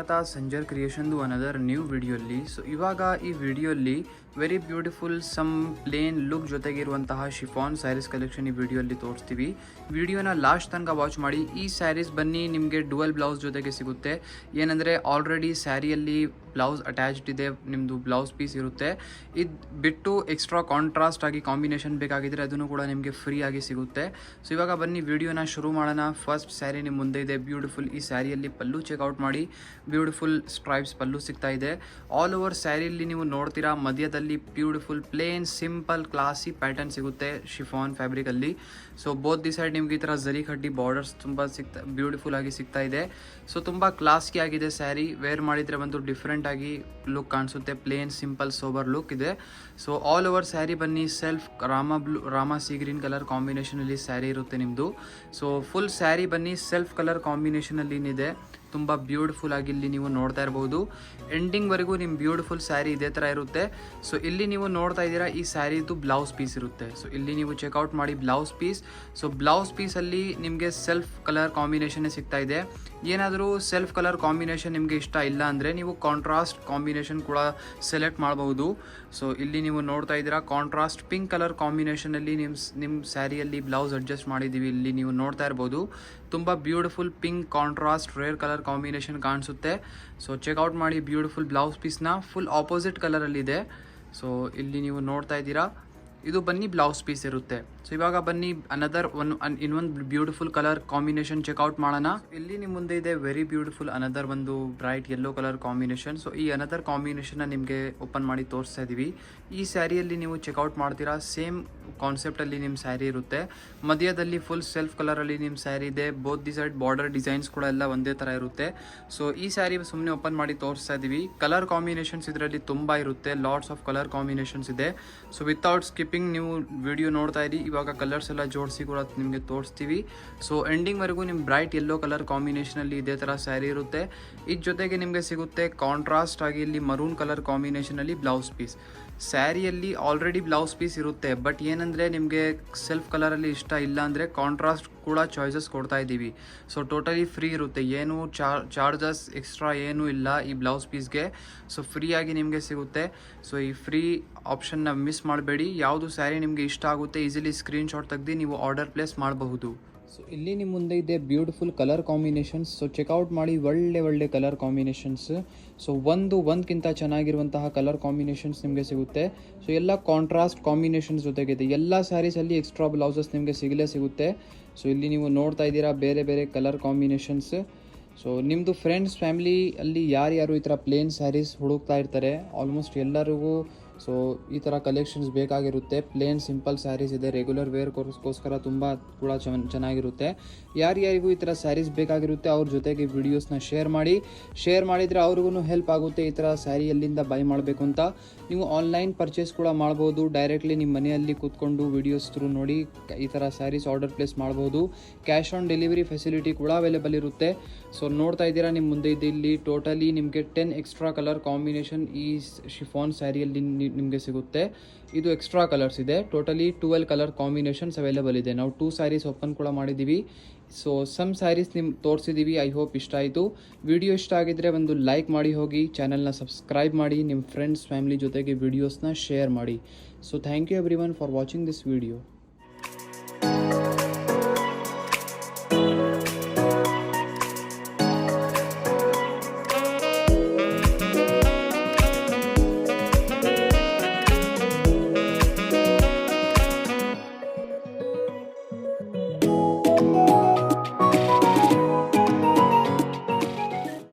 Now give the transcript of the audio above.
ಸ್ವಾಗತ ಸಂಜರ್ ಕ್ರಿಯೇಷನ್ದು another new ವಿಡಿಯೋಲ್ಲಿ. ಸೊ ಇವಾಗ ಈ ವಿಡಿಯೋಲ್ಲಿ very beautiful some plain look ಜೊತೆಗಿರುವಂತಹ ಶಿಫಾನ್ ಸ್ಯಾರೀಸ್ ಕಲೆಕ್ಷನ್ ಈ ವಿಡಿಯೋಲ್ಲಿ ತೋರಿಸ್ತೀವಿ. ವಿಡಿಯೋನ ಲಾಸ್ಟ್ ತನಕ ವಾಚ್ ಮಾಡಿ. ಈ ಸ್ಯಾರೀಸ್ ಬನ್ನಿ ನಿಮಗೆ ಡುವಲ್ ಬ್ಲೌಸ್ ಜೊತೆಗೆ ಸಿಗುತ್ತೆ. ಏನಂದರೆ ಆಲ್ರೆಡಿ ಸ್ಯಾರಿಯಲ್ಲಿ ಬ್ಲೌಸ್ ಅಟ್ಯಾಚ್ಡ್ ಇದೆ, ನಿಮ್ಮದು ಬ್ಲೌಸ್ ಪೀಸ್ ಇರುತ್ತೆ. ಇದು ಬಿಟ್ಟು ಎಕ್ಸ್ಟ್ರಾ ಕಾಂಟ್ರಾಸ್ಟ್ ಆಗಿ ಕಾಂಬಿನೇಷನ್ ಬೇಕಾಗಿದ್ದರೆ ಅದನ್ನು ಕೂಡ ನಿಮಗೆ ಫ್ರೀ ಆಗಿ ಸಿಗುತ್ತೆ. ಸೊ ಇವಾಗ ಬನ್ನಿ ವಿಡಿಯೋನ ಶುರು ಮಾಡೋಣ. ಫಸ್ಟ್ ಸ್ಯಾರಿ ನಿಮ್ಮ ಮುಂದೆ ಇದೆ, ಬ್ಯೂಟಿಫುಲ್. ಈ ಸ್ಯಾರಿಯಲ್ಲಿ ಪಲ್ಲು ಚೆಕ್ಔಟ್ ಮಾಡಿ, ಬ್ಯೂಟಿಫುಲ್ ಸ್ಟ್ರೈಪ್ಸ್ ಪಲ್ಲು ಸಿಗ್ತಾ ಇದೆ. ಆಲ್ ಓವರ್ ಸ್ಯಾರಿಯಲ್ಲಿ ನೀವು ನೋಡ್ತೀರಾ ಮಧ್ಯದಲ್ಲಿ beautiful plain simple classy pattern ಸಿಗುತ್ತೆ ಶಿಫಾನ್ ಫ್ಯಾಬ್ರಿಕಲ್ಲಿ. ಸೊ ಬೋತ್ ದಿ ಸೈಡ್ ನಿಮ್ಗೆ ಈ ಥರ ಜರಿ ಕಡ್ಡಿ ಬಾರ್ಡರ್ಸ್ ತುಂಬ ಬ್ಯೂಟಿಫುಲ್ ಆಗಿ ಸಿಗ್ತಾ ಇದೆ. ಸೊ ತುಂಬ ಕ್ಲಾಸಿ ಆಗಿದೆ ಸ್ಯಾರಿ. ವೇರ್ ಮಾಡಿದರೆ ಒಂದು ಡಿಫ್ರೆಂಟ್ ಆಗಿ ಲುಕ್ ಕಾಣಿಸುತ್ತೆ. ಪ್ಲೇನ್ ಸಿಂಪಲ್ ಸೋಬರ್ ಲುಕ್ ಇದೆ. ಸೊ ಆಲ್ ಓವರ್ ಸ್ಯಾರಿ ಬನ್ನಿ ಸೆಲ್ಫ್ ರಾಮ ಸಿ ಗ್ರೀನ್ ಕಲರ್ ಕಾಂಬಿನೇಷನಲ್ಲಿ ಸ್ಯಾರಿ ಇರುತ್ತೆ ನಿಮ್ಮದು. ಸೊ ಫುಲ್ ಸ್ಯಾರಿ ಬನ್ನಿ ಸೆಲ್ಫ್ ಕಲರ್ ಕಾಂಬಿನೇಷನಲ್ಲಿ ಏನಿದೆ ತುಂಬ ಬ್ಯೂಟಿಫುಲ್ ಆಗಿ ಇಲ್ಲಿ ನೀವು ನೋಡ್ತಾ ಇರ್ಬೋದು. ಎಂಡಿಂಗ್ವರೆಗೂ ನಿಮ್ಮ ಬ್ಯೂಟಿಫುಲ್ ಸ್ಯಾರಿ ಇದೇ ಥರ ಇರುತ್ತೆ. ಸೊ ಇಲ್ಲಿ ನೀವು ನೋಡ್ತಾ ಇದ್ದೀರಾ ಈ ಸ್ಯಾರಿದು ಬ್ಲೌಸ್ ಪೀಸ್ ಇರುತ್ತೆ. ಸೊ ಇಲ್ಲಿ ನೀವು ಚೆಕ್ಔಟ್ ಮಾಡಿ ಬ್ಲೌಸ್ ಪೀಸ್. ಸೊ ಬ್ಲೌಸ್ ಪೀಸಲ್ಲಿ ನಿಮಗೆ ಸೆಲ್ಫ್ ಕಲರ್ ಕಾಂಬಿನೇಷನ್ನೇ ಸಿಗ್ತಾ ಇದೆ. ಏನಾದರೂ ಸೆಲ್ಫ್ ಕಲರ್ ಕಾಂಬಿನೇಷನ್ ನಿಮಗೆ ಇಷ್ಟ ಇಲ್ಲ ಅಂದರೆ ನೀವು ಕಾಂಟ್ರಾಸ್ಟ್ ಕಾಂಬಿನೇಷನ್ ಕೂಡ ಸೆಲೆಕ್ಟ್ ಮಾಡಬಹುದು. ಸೊ ಇಲ್ಲಿ ನೀವು ನೋಡ್ತಾ ಇದ್ದೀರಾ ಕಾಂಟ್ರಾಸ್ಟ್ ಪಿಂಕ್ ಕಲರ್ ಕಾಂಬಿನೇಷನಲ್ಲಿ ನಿಮ್ಮ ಸ್ಯಾರಿಯಲ್ಲಿ ಬ್ಲೌಸ್ ಅಡ್ಜಸ್ಟ್ ಮಾಡಿದ್ದೀವಿ. ಇಲ್ಲಿ ನೀವು ನೋಡ್ತಾ ಇರ್ಬೋದು ತುಂಬ beautiful pink contrast rare colour combination ಕಾಣಿಸುತ್ತೆ. ಸೊ ಚೆಕ್ಔಟ್ ಮಾಡಿ ಬ್ಯೂಟಿಫುಲ್ ಬ್ಲೌಸ್ ಪೀಸ್ನ. ಫುಲ್ ಆಪೋಸಿಟ್ ಕಲರಲ್ಲಿದೆ. ಸೊ ಇಲ್ಲಿ ನೀವು ನೋಡ್ತಾ ಇದ್ದೀರಾ ಇದು ಬನ್ನಿ ಬ್ಲೌಸ್ ಪೀಸ್ ಇರುತ್ತೆ. ಸೊ ಇವಾಗ ಬನ್ನಿ ಇನ್ನೊಂದು ಬ್ಯೂಟಿಫುಲ್ ಕಲರ್ ಕಾಂಬಿನೇಷನ್ ಚೆಕ್ಔಟ್ ಮಾಡೋಣ. ಇಲ್ಲಿ ನಿಮ್ಮ ಮುಂದೆ ಇದೆ ವೆರಿ ಬ್ಯೂಟಿಫುಲ್ ಅನದರ್ ಒಂದು bright yellow colour combination. So ಈ ಅನದರ್ ಕಾಂಬಿನೇಷನ್ನ ನಿಮಗೆ ಓಪನ್ ಮಾಡಿ ತೋರಿಸ್ತಾ ಇದ್ದೀವಿ. ಈ ಸ್ಯಾರಿಯಲ್ಲಿ ನೀವು ಚೆಕ್ಔಟ್ ಮಾಡ್ತೀರಾ ಸೇಮ್ ಕಾನ್ಸೆಪ್ಟಲ್ಲಿ ನಿಮ್ಮ ಸ್ಯಾರಿ ಇರುತ್ತೆ. ಮಧ್ಯದಲ್ಲಿ ಫುಲ್ ಸೆಲ್ಫ್ ಕಲರಲ್ಲಿ ನಿಮ್ಮ ಸ್ಯಾರಿ ಇದೆ. Both the side border designs ಕೂಡ ಎಲ್ಲ ಒಂದೇ ಥರ ಇರುತ್ತೆ. ಸೊ ಈ ಸ್ಯಾರಿ ಸುಮ್ಮನೆ ಓಪನ್ ಮಾಡಿ ತೋರಿಸ್ತಾ ಇದ್ದೀವಿ. ಕಲರ್ ಕಾಂಬಿನೇಷನ್ಸ್ ಇದರಲ್ಲಿ ತುಂಬ ಇರುತ್ತೆ. ಲಾಟ್ಸ್ ಆಫ್ ಕಲರ್ ಕಾಂಬಿನೇಷನ್ಸ್ ಇದೆ. ಸೊ ವಿತೌಟ್ ಸ್ಕಿಪ್ಪಿಂಗ್ ನೀವು ವಿಡಿಯೋ ನೋಡ್ತಾ ಇರಿ. ಇವಾಗ ಕಲರ್ಸ್ ಎಲ್ಲ ಜೋಡಿಸಿ ಕೂಡ ನಿಮಗೆ ತೋರಿಸ್ತೀವಿ. ಸೊ ಎಂಡಿಂಗ್ವರೆಗೂ ನಿಮ್ಮ ಬ್ರೈಟ್ ಯೆಲ್ಲೋ ಕಲರ್ ಕಾಂಬಿನೇಷನಲ್ಲಿ ಇದೇ ಥರ ಸ್ಯಾರಿ ಇರುತ್ತೆ. ಇದ್ರ ಜೊತೆಗೆ ನಿಮಗೆ ಸಿಗುತ್ತೆ ಕಾಂಟ್ರಾಸ್ಟ್ ಆಗಿ ಇಲ್ಲಿ ಮರೂನ್ ಕಲರ್ ಕಾಂಬಿನೇಷನಲ್ಲಿ ಬ್ಲೌಸ್ ಪೀಸ್. ಸ್ಯಾರಿಯಲ್ಲಿ ಆಲ್ರೆಡಿ ಬ್ಲೌಸ್ ಪೀಸ್ ಇರುತ್ತೆ. ಬಟ್ ಏನಂದರೆ ನಿಮಗೆ ಸೆಲ್ಫ್ ಕಲರಲ್ಲಿ ಇಷ್ಟ ಇಲ್ಲ ಅಂದರೆ ಕಾಂಟ್ರಾಸ್ಟ್ ಕೂಡ ಚಾಯ್ಸಸ್ ಕೊಡ್ತಾ ಇದ್ದೀವಿ. ಸೊ ಟೋಟಲಿ ಫ್ರೀ ಇರುತ್ತೆ. ಏನು ಚಾರ್ಜಸ್ ಎಕ್ಸ್ಟ್ರಾ ಏನೂ ಇಲ್ಲ ಈ ಬ್ಲೌಸ್ ಪೀಸ್ಗೆ. ಸೊ ಫ್ರೀಯಾಗಿ ನಿಮಗೆ ಸಿಗುತ್ತೆ. ಸೊ ಈ ಫ್ರೀ ಆಪ್ಷನ್ನ ಮಿಸ್ ಮಾಡಬೇಡಿ. ಯಾವುದು ಸ್ಯಾರಿ ನಿಮಗೆ ಇಷ್ಟ ಆಗುತ್ತೆ ಈಸಿಲಿ ಸ್ಕ್ರೀನ್ಶಾಟ್ ತೆಗೆದು ನೀವು ಆರ್ಡರ್ ಪ್ಲೇಸ್ ಮಾಡಬಹುದು. ಸೊ ಇಲ್ಲಿ ನಿಮ್ಮ ಮುಂದೆ ಇದೆ beautiful colour combinations. So check out ಮಾಡಿ ಒಳ್ಳೆ ಕಲರ್ ಕಾಂಬಿನೇಷನ್ಸ್. ಸೊ ಒಂದಕ್ಕಿಂತ ಚೆನ್ನಾಗಿರುವಂತಹ ಕಲರ್ ಕಾಂಬಿನೇಷನ್ಸ್ ನಿಮಗೆ ಸಿಗುತ್ತೆ. ಸೊ ಎಲ್ಲ ಕಾಂಟ್ರಾಸ್ಟ್ ಕಾಂಬಿನೇಷನ್ಸ್ ಜೊತೆಗಿದೆ. ಎಲ್ಲ ಸ್ಯಾರೀಸಲ್ಲಿ ಎಕ್ಸ್ಟ್ರಾ ಬ್ಲೌಸಸ್ ನಿಮಗೆ ಸಿಗುತ್ತೆ. ಸೊ ಇಲ್ಲಿ ನೀವು ನೋಡ್ತಾ ಇದ್ದೀರಾ ಬೇರೆ ಕಲರ್ ಕಾಂಬಿನೇಷನ್ಸ್. ಸೊ ನಿಮ್ಮದು ಫ್ರೆಂಡ್ಸ್ ಫ್ಯಾಮಿಲಿ ಅಲ್ಲಿ ಯಾರ್ಯಾರು ಈ ಥರ ಪ್ಲೇನ್ ಸ್ಯಾರೀಸ್ ಹುಡುಕ್ತಾ ಇರ್ತಾರೆ ಆಲ್ಮೋಸ್ಟ್ ಎಲ್ಲರಿಗೂ ಸೊ ಈ ಥರ ಕಲೆಕ್ಷನ್ಸ್ ಬೇಕಾಗಿರುತ್ತೆ. ಪ್ಲೇನ್ ಸಿಂಪಲ್ ಸ್ಯಾರೀಸ್ ಇದೆ. ರೆಗ್ಯುಲರ್ ವೇರ್ಗೋಸ್ಕರ ತುಂಬ ಕೂಡ ಚೆನ್ನಾಗಿರುತ್ತೆ. ಯಾರ್ಯಾರಿಗೂ ಈ ಥರ ಸ್ಯಾರೀಸ್ ಬೇಕಾಗಿರುತ್ತೆ ಅವ್ರ ಜೊತೆಗೆ ವಿಡಿಯೋಸ್ನ ಶೇರ್ ಮಾಡಿದರೆ ಅವ್ರಿಗೂ ಹೆಲ್ಪ್ ಆಗುತ್ತೆ. ಈ ಥರ ಸ್ಯಾರಿ ಎಲ್ಲಿಂದ ಬೈ ಮಾಡಬೇಕು ಅಂತ. ನೀವು ಆನ್ಲೈನ್ ಪರ್ಚೇಸ್ ಕೂಡ ಮಾಡ್ಬೋದು. ಡೈರೆಕ್ಟ್ಲಿ ನಿಮ್ಮ ಮನೆಯಲ್ಲಿ ಕೂತ್ಕೊಂಡು ವಿಡಿಯೋಸ್ ಥ್ರೂ ನೋಡಿ ಈ ಥರ ಸ್ಯಾರೀಸ್ ಆರ್ಡರ್ ಪ್ಲೇಸ್ ಮಾಡ್ಬೋದು. ಕ್ಯಾಶ್ ಆನ್ ಡೆಲಿವರಿ ಫೆಸಿಲಿಟಿ ಕೂಡ ಅವೈಲೇಬಲ್ ಇರುತ್ತೆ. ಸೊ ನೋಡ್ತಾ ಇದ್ದೀರಾ ನಿಮ್ಮ ಮುಂದೆ ಇದೆ ಇಲ್ಲಿ ಟೋಟಲಿ ನಿಮಗೆ 10 ಎಕ್ಸ್ಟ್ರಾ ಕಲರ್ ಕಾಂಬಿನೇಷನ್ ಈ ಶಿಫಾನ್ ಸ್ಯಾರಿಯಲ್ಲಿ ನಿಮಗೆ ಸಿಗುತ್ತೆ. ಇದು ಎಕ್ಸ್ಟ್ರಾ ಕಲರ್ಸ್ ಇದೆ. ಟೋಟಲಿ 12 ಕಲರ್ ಕಾಂಬಿನೇಷನ್ಸ್ ಅವೈಲೇಬಲ್ ಇದೆ. ನಾವು 2 ಸ್ಯಾರೀಸ್ ಓಪನ್ ಕೂಡ ಮಾಡಿದ್ದೀವಿ. ಸೊ ಸಮ್ ಸ್ಯಾರೀಸ್ ನಿಮ್ಗೆ ತೋರಿಸಿದ್ದೀವಿ. ಐ ಹೋಪ್ ಇಷ್ಟ ಆಯಿತು. ವಿಡಿಯೋ ಇಷ್ಟ ಆಗಿದ್ದರೆ ಒಂದು ಲೈಕ್ ಮಾಡಿ ಹೋಗಿ. ಚಾನಲ್ನ ಸಬ್ಸ್ಕ್ರೈಬ್ ಮಾಡಿ. ನಿಮ್ಮ ಫ್ರೆಂಡ್ಸ್ ಫ್ಯಾಮಿಲಿ ಜೊತೆಗೆ ವಿಡಿಯೋಸ್ನ ಶೇರ್ ಮಾಡಿ. So thank you everyone for watching this video.